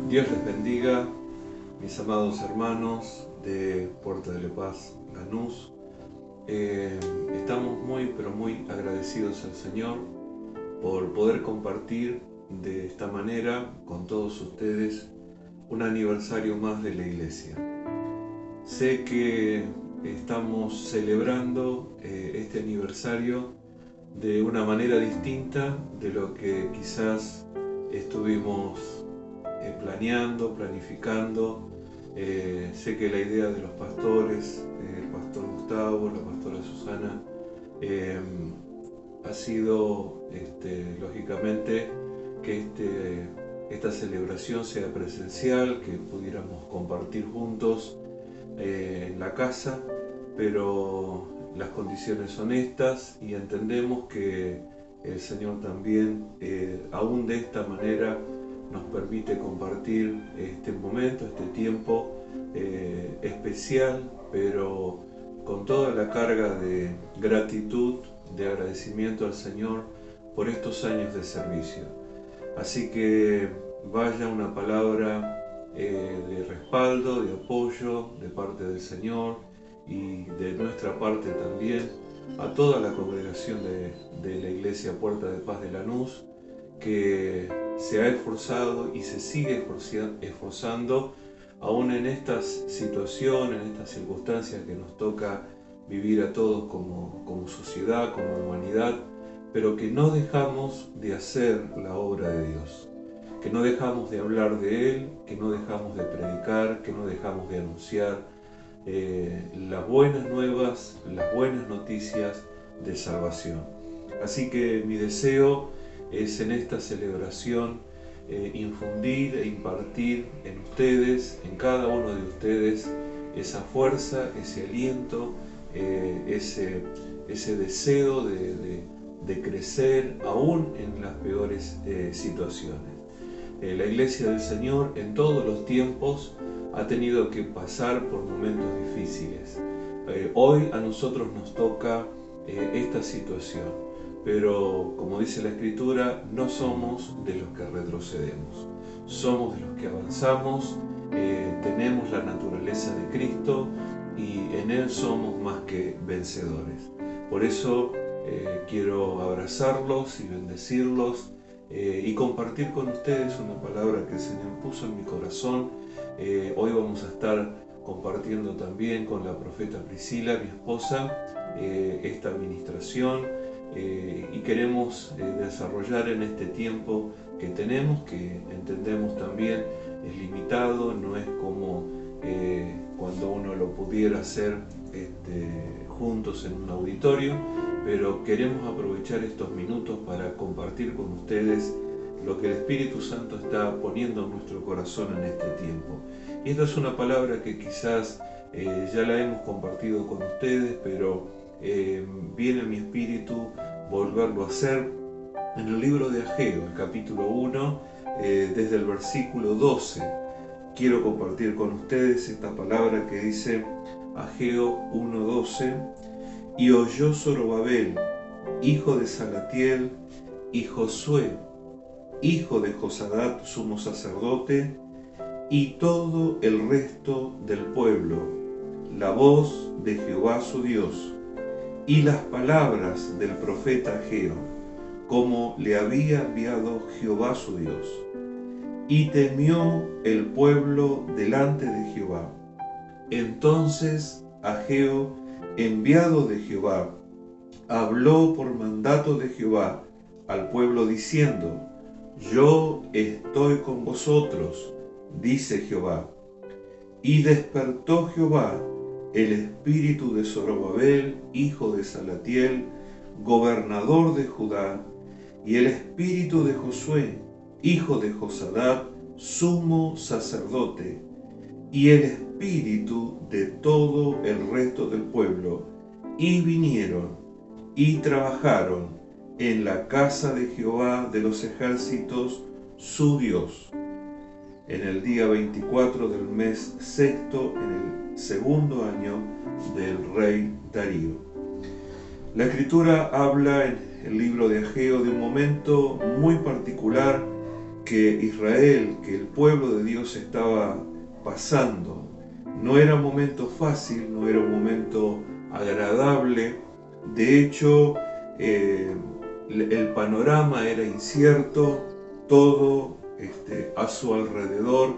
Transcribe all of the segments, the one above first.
Dios les bendiga, mis amados hermanos de Puerta de la Paz, Lanús. Estamos muy, pero muy agradecidos al Señor por poder compartir de esta manera con todos ustedes un aniversario más de la Iglesia. Sé que estamos celebrando este aniversario de una manera distinta de lo que quizás estuvimos planeando, planificando. Sé que la idea de los pastores, el pastor Gustavo, la pastora Susana, ha sido lógicamente que esta celebración sea presencial, que pudiéramos compartir juntos en la casa, pero las condiciones son estas y entendemos que el Señor también, aún de esta manera, nos permite compartir este momento, este tiempo especial, pero con toda la carga de gratitud, de agradecimiento al Señor por estos años de servicio. Así que vaya una palabra de respaldo, de apoyo de parte del Señor y de nuestra parte también a toda la congregación de la Iglesia Puerta de Paz de Lanús, que se ha esforzado y se sigue esforzando aún en estas situaciones, en estas circunstancias que nos toca vivir a todos como sociedad, como humanidad, pero que no dejamos de hacer la obra de Dios, que no dejamos de hablar de Él, que no dejamos de predicar, que no dejamos de anunciar las buenas nuevas, las buenas noticias de salvación. Así que mi deseo es en esta celebración infundir e impartir en ustedes, en cada uno de ustedes, esa fuerza, ese aliento, ese deseo de crecer aún en las peores situaciones. La Iglesia del Señor en todos los tiempos ha tenido que pasar por momentos difíciles. Hoy a nosotros nos toca esta situación. Pero, como dice la Escritura, no somos de los que retrocedemos, somos de los que avanzamos, tenemos la naturaleza de Cristo y en Él somos más que vencedores. Por eso quiero abrazarlos y bendecirlos y compartir con ustedes una palabra que el Señor puso en mi corazón. Hoy vamos a estar compartiendo también con la profeta Priscila, mi esposa, esta administración. Y queremos desarrollar en este tiempo que tenemos, que entendemos también es limitado, no es como cuando uno lo pudiera hacer juntos en un auditorio, pero queremos aprovechar estos minutos para compartir con ustedes lo que el Espíritu Santo está poniendo en nuestro corazón en este tiempo. Y esta es una palabra que quizás ya la hemos compartido con ustedes, pero viene en mi espíritu volverlo a hacer en el libro de Ageo, el capítulo 1, desde el versículo 12. Quiero compartir con ustedes esta palabra que dice Ageo 1:12: y oyó Zorobabel, hijo de Salatiel, y Josué, hijo de Josadat, sumo sacerdote, y todo el resto del pueblo, la voz de Jehová su Dios, y las palabras del profeta Ageo, como le había enviado Jehová su Dios. Y temió el pueblo delante de Jehová. Entonces Ageo, enviado de Jehová, habló por mandato de Jehová al pueblo diciendo: yo estoy con vosotros, dice Jehová. Y despertó Jehová el espíritu de Zorobabel, hijo de Salatiel, gobernador de Judá, y el espíritu de Josué, hijo de Josadat, sumo sacerdote, y el espíritu de todo el resto del pueblo, y vinieron y trabajaron en la casa de Jehová de los ejércitos, su Dios, en el día 24 del mes sexto, en el segundo año del rey Darío. La Escritura habla en el libro de Ageo de un momento muy particular que Israel, que el pueblo de Dios estaba pasando. No era un momento fácil, no era un momento agradable. De hecho, el panorama era incierto, todo a su alrededor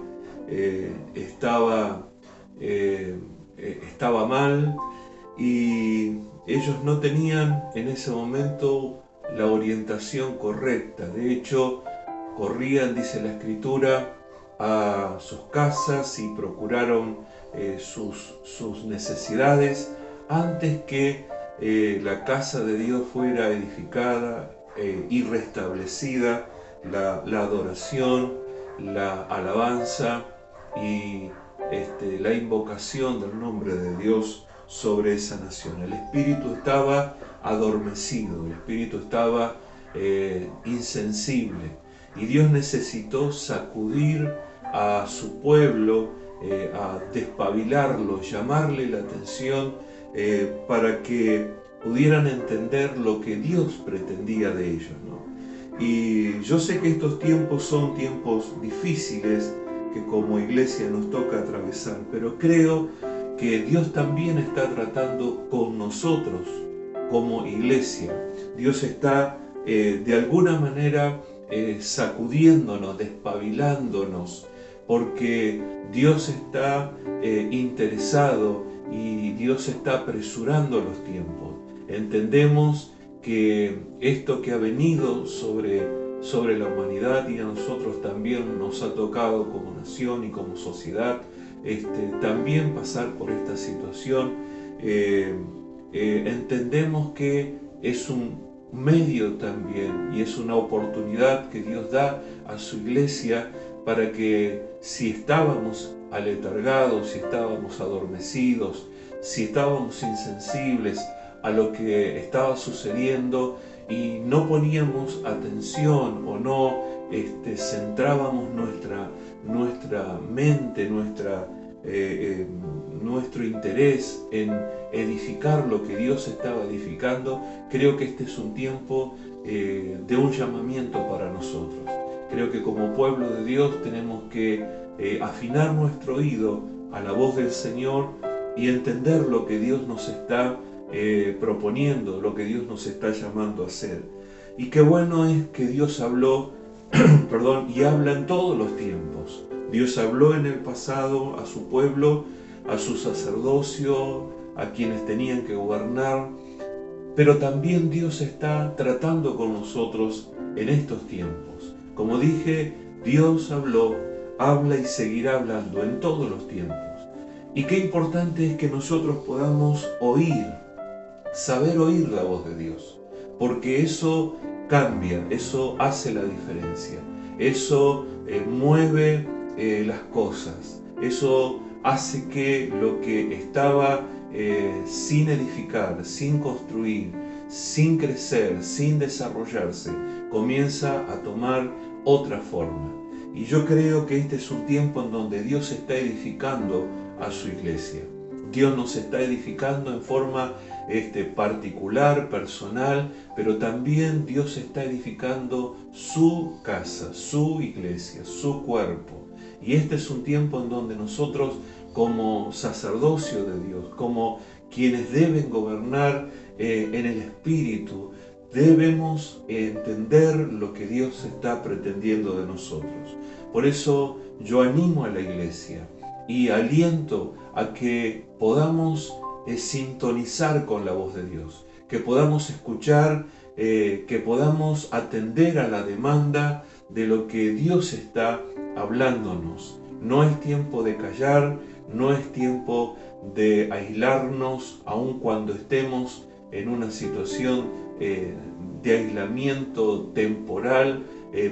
estaba mal, y ellos no tenían en ese momento la orientación correcta. De hecho, corrían, dice la Escritura, a sus casas y procuraron sus necesidades antes que la casa de Dios fuera edificada y restablecida, la adoración, la alabanza y la invocación del nombre de Dios sobre esa nación. El espíritu estaba adormecido, el espíritu estaba insensible, y Dios necesitó sacudir a su pueblo, a despabilarlo, llamarle la atención para que pudieran entender lo que Dios pretendía de ellos, ¿no? Y yo sé que estos tiempos son tiempos difíciles que como iglesia nos toca atravesar, pero creo que Dios también está tratando con nosotros como iglesia. Dios está de alguna manera sacudiéndonos, despabilándonos, porque Dios está interesado y Dios está apresurando los tiempos. Entendemos que esto que ha venido sobre la humanidad y a nosotros también nos ha tocado como nación y como sociedad, también pasar por esta situación. Entendemos que es un medio también y es una oportunidad que Dios da a su iglesia para que, si estábamos aletargados, si estábamos adormecidos, si estábamos insensibles a lo que estaba sucediendo y no poníamos atención o no centrábamos nuestra mente, nuestro interés en edificar lo que Dios estaba edificando, creo que este es un tiempo de un llamamiento para nosotros. Creo que como pueblo de Dios tenemos que afinar nuestro oído a la voz del Señor y entender lo que Dios nos está proponiendo, lo que Dios nos está llamando a hacer. Y qué bueno es que Dios habló, y habla en todos los tiempos. Dios habló en el pasado a su pueblo, a su sacerdocio, a quienes tenían que gobernar, pero también Dios está tratando con nosotros en estos tiempos. Como dije, Dios habló, habla y seguirá hablando en todos los tiempos. Y qué importante es que nosotros podamos oír, saber oír la voz de Dios, porque eso cambia, eso hace la diferencia, eso mueve las cosas, eso hace que lo que estaba sin edificar, sin construir, sin crecer, sin desarrollarse, comienza a tomar otra forma. Y yo creo que este es un tiempo en donde Dios está edificando a su iglesia. Dios nos está edificando en forma particular, personal, pero también Dios está edificando su casa, su iglesia, su cuerpo. Y este es un tiempo en donde nosotros, como sacerdocio de Dios, como quienes deben gobernar en el Espíritu, debemos entender lo que Dios está pretendiendo de nosotros. Por eso yo animo a la iglesia y aliento a que podamos sintonizar con la voz de Dios, que podamos escuchar, que podamos atender a la demanda de lo que Dios está hablándonos. No es tiempo de callar, no es tiempo de aislarnos, aun cuando estemos en una situación de aislamiento temporal,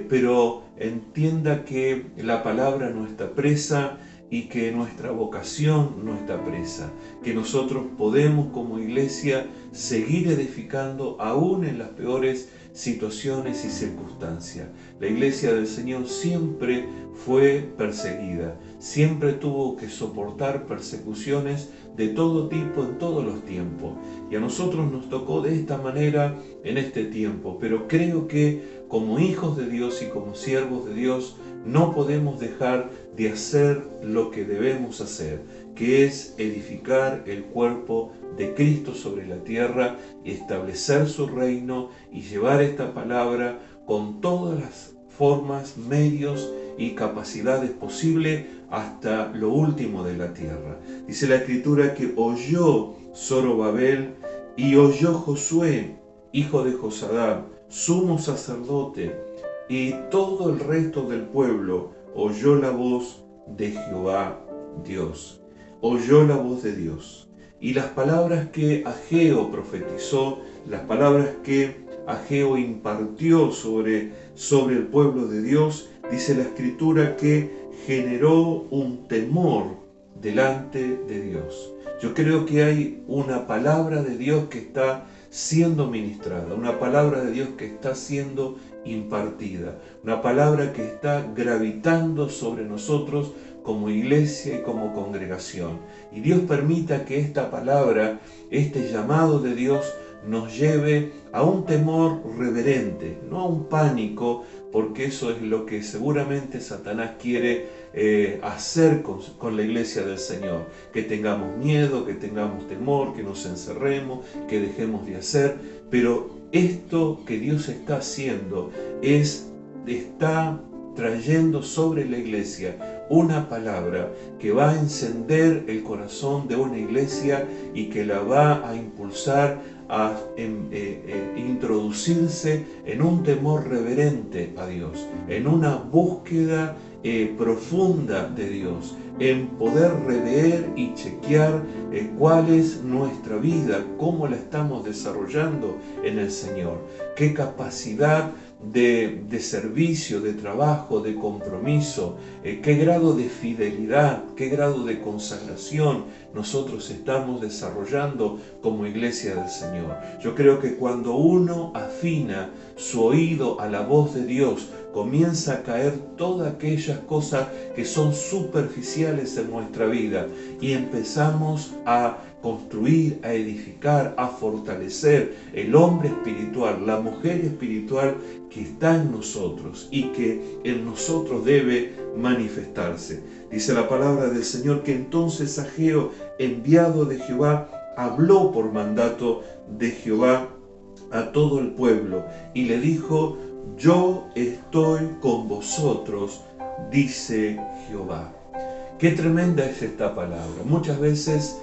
pero entienda que la palabra no está presa y que nuestra vocación no está presa, que nosotros podemos como iglesia seguir edificando aún en las peores situaciones y circunstancias. La iglesia del Señor siempre fue perseguida, siempre tuvo que soportar persecuciones de todo tipo en todos los tiempos. Y a nosotros nos tocó de esta manera en este tiempo, pero creo que como hijos de Dios y como siervos de Dios, no podemos dejar de hacer lo que debemos hacer, que es edificar el cuerpo de Cristo sobre la tierra y establecer su reino y llevar esta palabra con todas las formas, medios y capacidades posibles hasta lo último de la tierra. Dice la Escritura que oyó Zorobabel y oyó Josué, hijo de Josadam, sumo sacerdote, y todo el resto del pueblo oyó la voz de Jehová Dios. Oyó la voz de Dios. Y las palabras que Ageo profetizó, las palabras que Ageo impartió sobre el pueblo de Dios, dice la Escritura que generó un temor delante de Dios. Yo creo que hay una palabra de Dios que está siendo ministrada, una palabra de Dios que está siendo impartida, una palabra que está gravitando sobre nosotros como iglesia y como congregación. Y Dios permita que esta palabra, este llamado de Dios, nos lleve a un temor reverente, no a un pánico, porque eso es lo que seguramente Satanás quiere hacer con la iglesia del Señor, que tengamos miedo, que tengamos temor, que nos encerremos, que dejemos de hacer, pero esto que Dios está haciendo está trayendo sobre la iglesia una palabra que va a encender el corazón de una iglesia y que la va a impulsar a introducirse en un temor reverente a Dios, en una búsqueda profunda de Dios, en poder rever y chequear cuál es nuestra vida, cómo la estamos desarrollando en el Señor, qué capacidad de servicio, de trabajo, de compromiso, qué grado de fidelidad, qué grado de consagración nosotros estamos desarrollando como iglesia del Señor. Yo creo que cuando uno afina su oído a la voz de Dios, comienza a caer todas aquellas cosas que son superficiales en nuestra vida y empezamos a construir, a edificar, a fortalecer el hombre espiritual, la mujer espiritual que está en nosotros y que en nosotros debe manifestarse. Dice la palabra del Señor que entonces Ageo, enviado de Jehová, habló por mandato de Jehová a todo el pueblo y le dijo: yo estoy con vosotros, dice Jehová. Qué tremenda es esta palabra. Muchas veces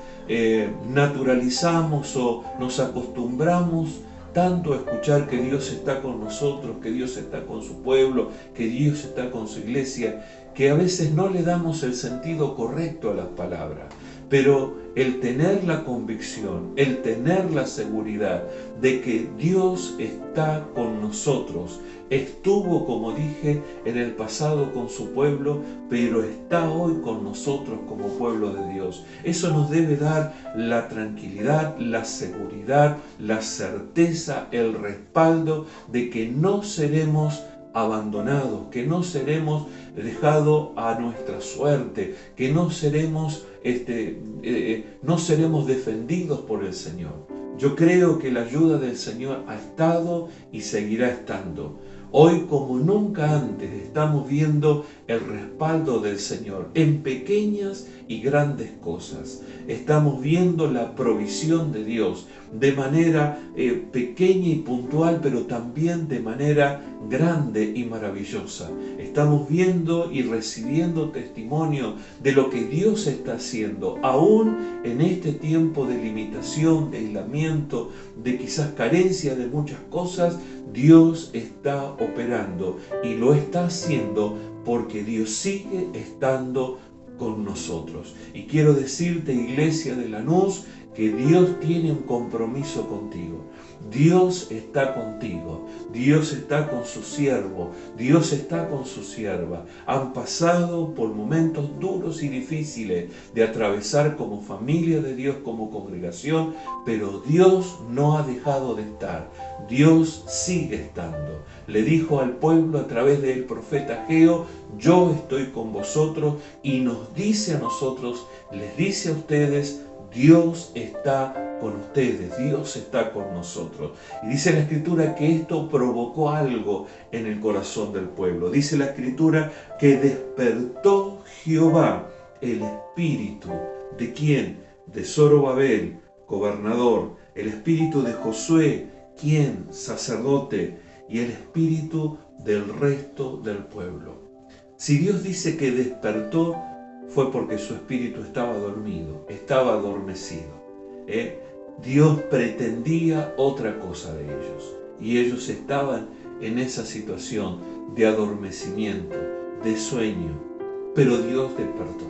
naturalizamos o nos acostumbramos tanto a escuchar que Dios está con nosotros, que Dios está con su pueblo, que Dios está con su iglesia, que a veces no le damos el sentido correcto a las palabras. Pero el tener la convicción, el tener la seguridad de que Dios está con nosotros, estuvo, como dije, en el pasado con su pueblo, pero está hoy con nosotros como pueblo de Dios. Eso nos debe dar la tranquilidad, la seguridad, la certeza, el respaldo de que no seremos abandonados, que no seremos dejados a nuestra suerte, que no seremos defendidos por el Señor. Yo creo que la ayuda del Señor ha estado y seguirá estando. Hoy como nunca antes estamos viendo el respaldo del Señor en pequeñas y grandes cosas. Estamos viendo la provisión de Dios de manera pequeña y puntual, pero también de manera grande y maravillosa. Estamos viendo y recibiendo testimonio de lo que Dios está haciendo, aún en este tiempo de limitación, de aislamiento, de quizás carencia de muchas cosas. Dios está operando y lo está haciendo porque Dios sigue estando con nosotros. Y quiero decirte, iglesia de Lanús, que Dios tiene un compromiso contigo. Dios está contigo, Dios está con su siervo, Dios está con su sierva. Han pasado por momentos duros y difíciles de atravesar como familia de Dios, como congregación, pero Dios no ha dejado de estar. Dios sigue estando. Le dijo al pueblo a través del profeta Ageo: yo estoy con vosotros, y nos dice a nosotros, les dice a ustedes: Dios está con ustedes, Dios está con nosotros. Y dice la Escritura que esto provocó algo en el corazón del pueblo. Dice la Escritura que despertó Jehová el espíritu. ¿De quién? De Zorobabel, gobernador, el espíritu de Josué, ¿quién? Sacerdote, y el espíritu del resto del pueblo. Si Dios dice que despertó, fue porque su espíritu estaba dormido, estaba adormecido. Dios pretendía otra cosa de ellos, y ellos estaban en esa situación de adormecimiento, de sueño. Pero Dios despertó.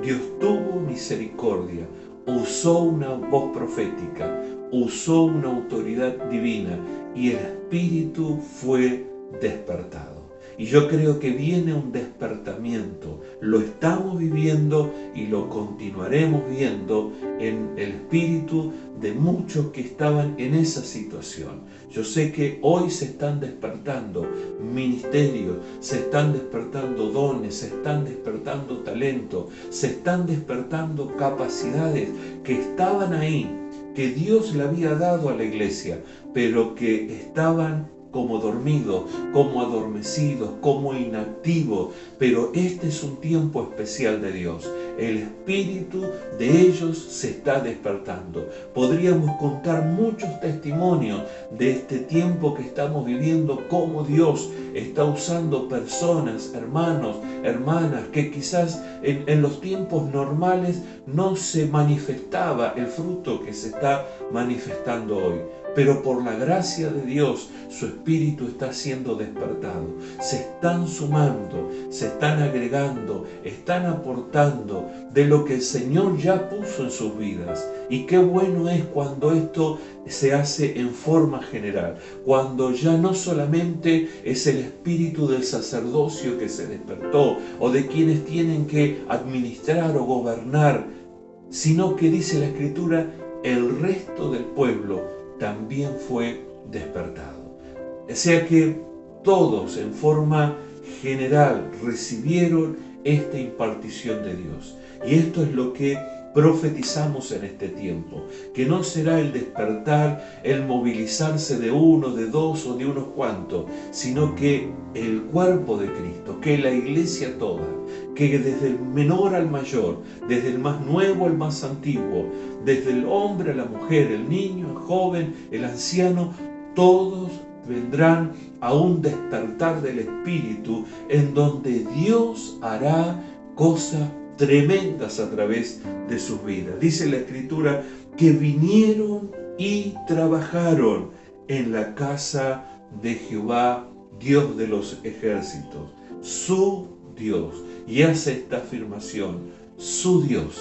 Dios tuvo misericordia, usó una voz profética, usó una autoridad divina, y el espíritu fue despertado. Y yo creo que viene un despertamiento, lo estamos viviendo y lo continuaremos viendo en el espíritu de muchos que estaban en esa situación. Yo sé que hoy se están despertando ministerios, se están despertando dones, se están despertando talentos, se están despertando capacidades que estaban ahí, que Dios le había dado a la iglesia, pero que estaban como dormidos, como adormecidos, como inactivos. Pero este es un tiempo especial de Dios. El espíritu de ellos se está despertando. Podríamos contar muchos testimonios de este tiempo que estamos viviendo, cómo Dios está usando personas, hermanos, hermanas, que quizás en los tiempos normales no se manifestaba el fruto que se está manifestando hoy. Pero por la gracia de Dios, su espíritu está siendo despertado. Se están sumando, se están agregando, están aportando de lo que el Señor ya puso en sus vidas. Y qué bueno es cuando esto se hace en forma general, cuando ya no solamente es el espíritu del sacerdocio que se despertó o de quienes tienen que administrar o gobernar, sino que dice la Escritura, el resto del pueblo también fue despertado. O sea que todos en forma general recibieron esta impartición de Dios. Y esto es lo que profetizamos en este tiempo, que no será el despertar, el movilizarse de uno, de dos o de unos cuantos, sino que el cuerpo de Cristo, que la iglesia toda, que desde el menor al mayor, desde el más nuevo al más antiguo, desde el hombre a la mujer, el niño, el joven, el anciano, todos vendrán a un despertar del Espíritu en donde Dios hará cosas tremendas a través de sus vidas. Dice la Escritura que vinieron y trabajaron en la casa de Jehová, Dios de los ejércitos, su Dios. Y hace esta afirmación, su Dios.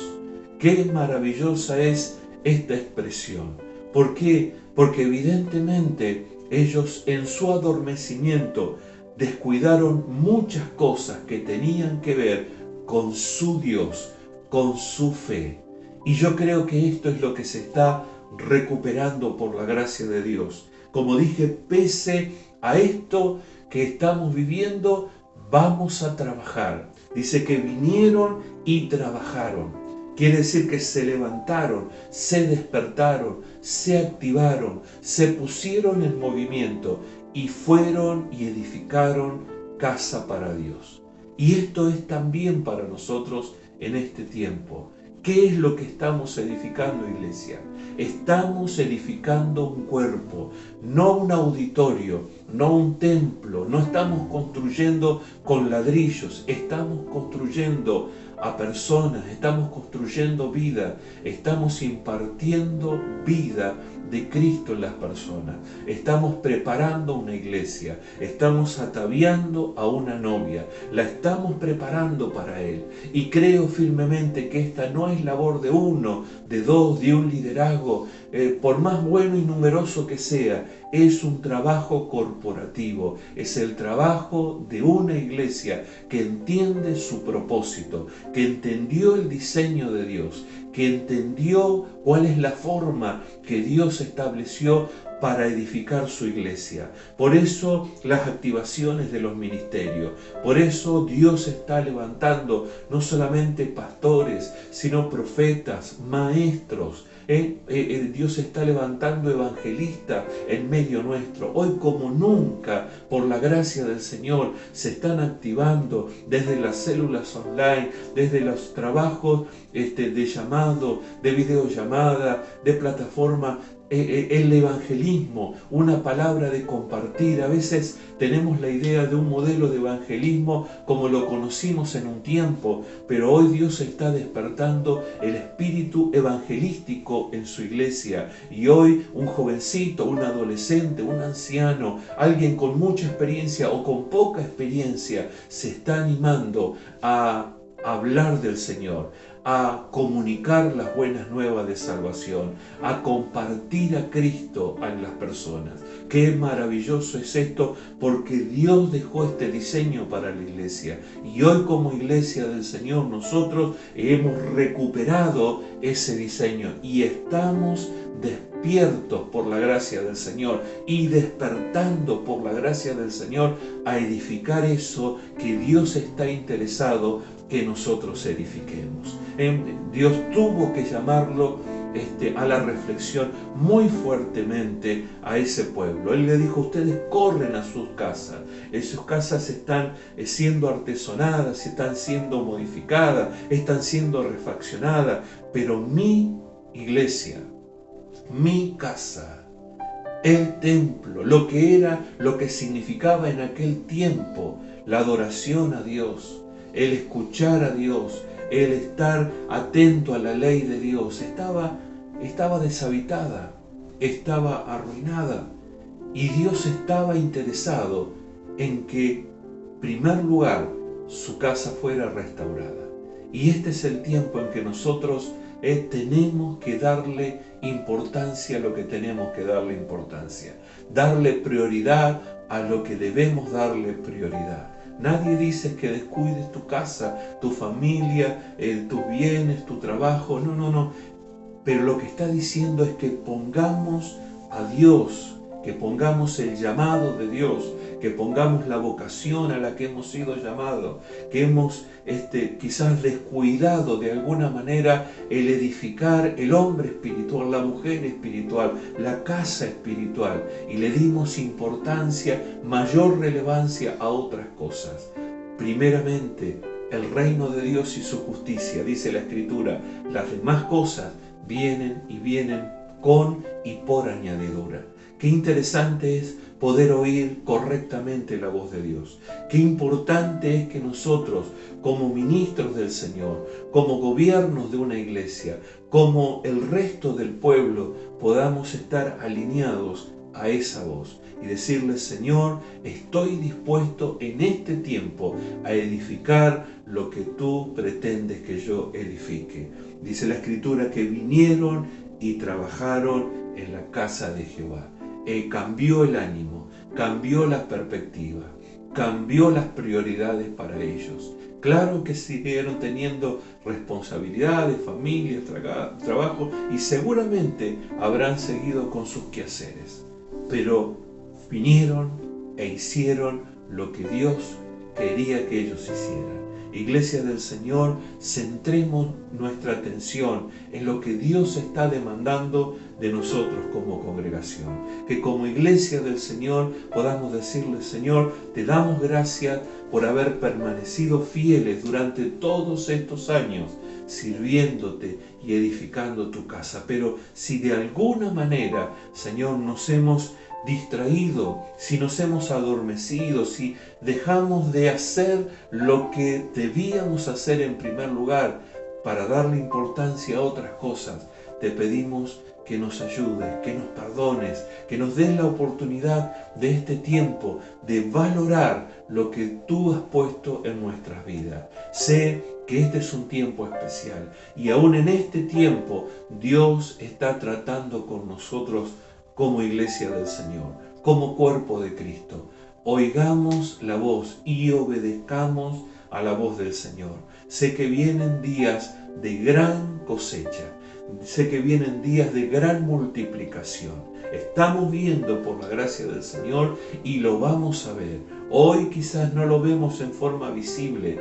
Qué maravillosa es esta expresión. ¿Por qué? Porque evidentemente ellos en su adormecimiento descuidaron muchas cosas que tenían que ver con su Dios, con su fe. Y yo creo que esto es lo que se está recuperando por la gracia de Dios. Como dije, pese a esto que estamos viviendo, vamos a trabajar. Dice que vinieron y trabajaron. Quiere decir que se levantaron, se despertaron, se activaron, se pusieron en movimiento y fueron y edificaron casa para Dios. Y esto es también para nosotros en este tiempo. ¿Qué es lo que estamos edificando, iglesia? Estamos edificando un cuerpo, no un auditorio, no un templo. No estamos construyendo con ladrillos, estamos construyendo a personas, estamos construyendo vida, estamos impartiendo vida de Cristo en las personas. Estamos preparando una iglesia, estamos ataviando a una novia, la estamos preparando para Él. Y creo firmemente que esta no es labor de uno, de dos, de un liderazgo, por más bueno y numeroso que sea, es un trabajo corporativo, es el trabajo de una iglesia que entiende su propósito, que entendió el diseño de Dios, que entendió cuál es la forma que Dios estableció para edificar su iglesia. Por eso las activaciones de los ministerios. Por eso Dios está levantando no solamente pastores, sino profetas, maestros. Dios está levantando evangelistas en medio nuestro. Hoy como nunca, por la gracia del Señor, se están activando desde las células online, desde los trabajos de llamado, de videollamada, de plataforma, el evangelismo, una palabra de compartir. A veces tenemos la idea de un modelo de evangelismo como lo conocimos en un tiempo, pero hoy Dios está despertando el espíritu evangelístico en su iglesia. Y hoy un jovencito, un adolescente, un anciano, alguien con mucha experiencia o con poca experiencia, se está animando a hablar del Señor, a comunicar las buenas nuevas de salvación, a compartir a Cristo en las personas. Qué maravilloso es esto, porque Dios dejó este diseño para la iglesia. Y hoy como iglesia del Señor nosotros hemos recuperado ese diseño y estamos despiertos por la gracia del Señor y despertando por la gracia del Señor a edificar eso que Dios está interesado que nosotros edifiquemos. Dios tuvo que llamarlo a la reflexión muy fuertemente a ese pueblo. Él le dijo: ustedes corren a sus casas están siendo artesonadas, están siendo modificadas, están siendo refaccionadas, pero mi iglesia, mi casa, el templo, lo que significaba en aquel tiempo la adoración a Dios, el escuchar a Dios, el estar atento a la ley de Dios, estaba deshabitada, estaba arruinada. Y Dios estaba interesado en que, en primer lugar, su casa fuera restaurada. Y este es el tiempo en que nosotros tenemos que darle importancia a lo que tenemos que darle importancia. Darle prioridad a lo que debemos darle prioridad. Nadie dice que descuides tu casa, tu familia, tus bienes, tu trabajo. No. Pero lo que está diciendo es que pongamos a Dios, que pongamos el llamado de Dios, que pongamos la vocación a la que hemos sido llamados, que hemos quizás descuidado de alguna manera el edificar el hombre espiritual, la mujer espiritual, la casa espiritual, y le dimos importancia, mayor relevancia a otras cosas. Primeramente, el reino de Dios y su justicia, dice la Escritura. Las demás cosas vienen con y por añadidura. Qué interesante es poder oír correctamente la voz de Dios. Qué importante es que nosotros, como ministros del Señor, como gobiernos de una iglesia, como el resto del pueblo, podamos estar alineados a esa voz y decirle: Señor, estoy dispuesto en este tiempo a edificar lo que tú pretendes que yo edifique. Dice la Escritura que vinieron y trabajaron en la casa de Jehová. Cambió el ánimo, cambió la perspectiva, cambió las prioridades para ellos. Claro que siguieron teniendo responsabilidades, familias, trabajo, y seguramente habrán seguido con sus quehaceres. Pero vinieron e hicieron lo que Dios quería que ellos hicieran. Iglesia del Señor, centremos nuestra atención en lo que Dios está demandando de nosotros como congregación. Que como iglesia del Señor podamos decirle: Señor, te damos gracias por haber permanecido fieles durante todos estos años, sirviéndote y edificando tu casa. Pero si de alguna manera, Señor, nos hemos distraído, si nos hemos adormecido, si dejamos de hacer lo que debíamos hacer en primer lugar para darle importancia a otras cosas, te pedimos que nos ayudes, que nos perdones, que nos des la oportunidad de este tiempo de valorar lo que tú has puesto en nuestras vidas. Sé que este es un tiempo especial y aún en este tiempo Dios está tratando con nosotros como iglesia del Señor, como cuerpo de Cristo. Oigamos la voz y obedezcamos a la voz del Señor. Sé que vienen días de gran cosecha. Sé que vienen días de gran multiplicación. Estamos viendo por la gracia del Señor y lo vamos a ver. Hoy quizás no lo vemos en forma visible,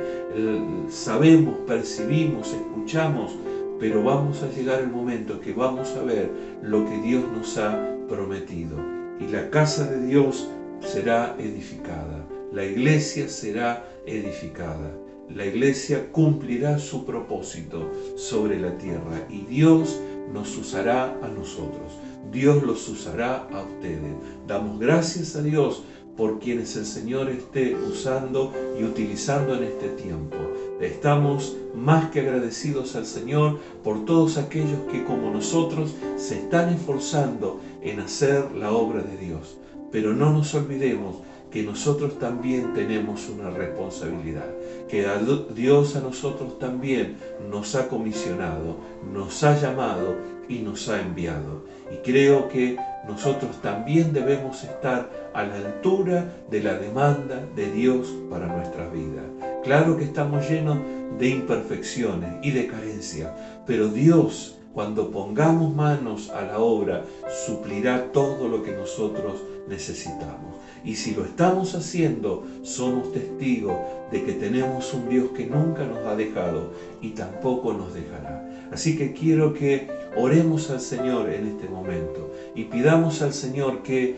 sabemos, percibimos, escuchamos, pero vamos a llegar el momento que vamos a ver lo que Dios nos ha prometido. Y la casa de Dios será edificada, la iglesia será edificada. La iglesia cumplirá su propósito sobre la tierra y Dios nos usará a nosotros. Dios los usará a ustedes. Damos gracias a Dios por quienes el Señor esté usando y utilizando en este tiempo. Estamos más que agradecidos al Señor por todos aquellos que como nosotros se están esforzando en hacer la obra de Dios. Pero no nos olvidemos que nosotros también tenemos una responsabilidad, que Dios a nosotros también nos ha comisionado, nos ha llamado y nos ha enviado. Y creo que nosotros también debemos estar a la altura de la demanda de Dios para nuestras vidas. Claro que estamos llenos de imperfecciones y de carencias, pero Dios, cuando pongamos manos a la obra, suplirá todo lo que nosotros necesitamos. Y si lo estamos haciendo, somos testigos de que tenemos un Dios que nunca nos ha dejado y tampoco nos dejará. Así que quiero que oremos al Señor en este momento y pidamos al Señor que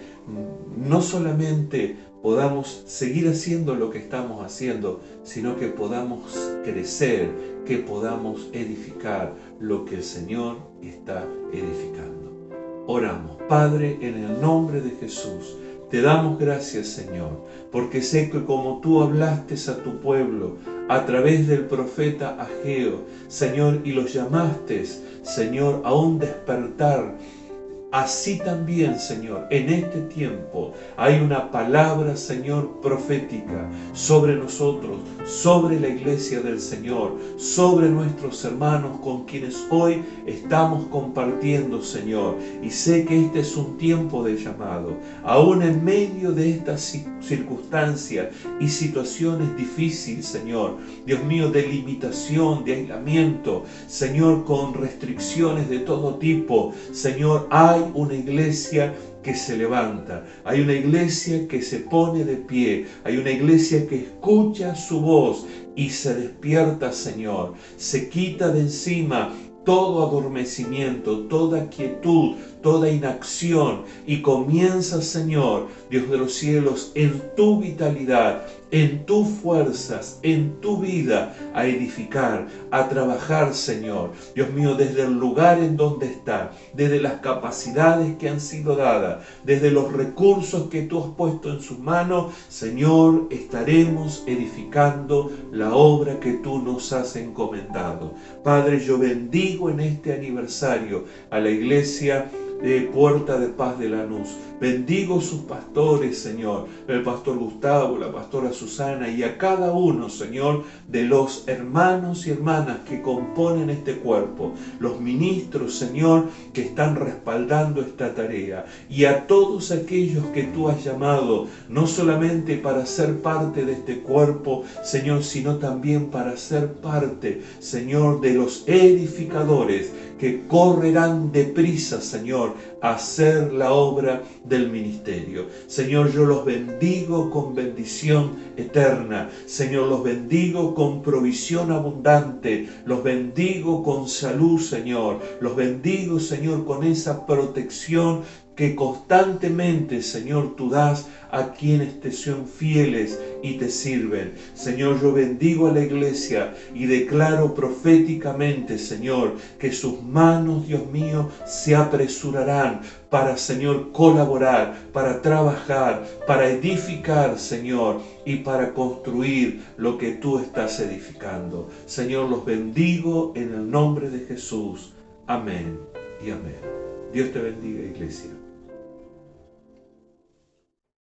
no solamente podamos seguir haciendo lo que estamos haciendo, sino que podamos crecer, que podamos edificar lo que el Señor está edificando. Oramos. Padre, en el nombre de Jesús, te damos gracias, Señor, porque sé que como tú hablaste a tu pueblo a través del profeta Ageo, Señor, y los llamaste, Señor, a un despertar, así también, Señor, en este tiempo hay una palabra, Señor, profética sobre nosotros, sobre la iglesia del Señor, sobre nuestros hermanos con quienes hoy estamos compartiendo, Señor. Y sé que este es un tiempo de llamado, aún en medio de estas circunstancias y situaciones difíciles, Señor. Dios mío, de limitación, de aislamiento, Señor, con restricciones de todo tipo. Señor, hay una iglesia que se levanta, hay una iglesia que se pone de pie, hay una iglesia que escucha su voz y se despierta, Señor, se quita de encima todo adormecimiento, toda quietud, toda inacción y comienza, Señor, Dios de los cielos, en tu vitalidad, en tus fuerzas, en tu vida, a edificar, a trabajar, Señor. Dios mío, desde el lugar en donde está, desde las capacidades que han sido dadas, desde los recursos que tú has puesto en sus manos, Señor, estaremos edificando la obra que tú nos has encomendado. Padre, yo bendigo en este aniversario a la iglesia de Puerta de Paz de Lanús. Bendigo sus pastores, Señor, el pastor Gustavo, la pastora Susana y a cada uno, Señor, de los hermanos y hermanas que componen este cuerpo, los ministros, Señor, que están respaldando esta tarea y a todos aquellos que tú has llamado, no solamente para ser parte de este cuerpo, Señor, sino también para ser parte, Señor, de los edificadores que correrán deprisa, Señor, a hacer la obra del ministerio. Señor, yo los bendigo con bendición eterna. Señor, los bendigo con provisión abundante. Los bendigo con salud, Señor. Los bendigo, Señor, con esa protección que constantemente, Señor, tú das a quienes te son fieles y te sirven. Señor, yo bendigo a la iglesia y declaro proféticamente, Señor, que sus manos, Dios mío, se apresurarán para, Señor, colaborar, para trabajar, para edificar, Señor, y para construir lo que tú estás edificando. Señor, los bendigo en el nombre de Jesús. Amén y amén. Dios te bendiga, iglesia.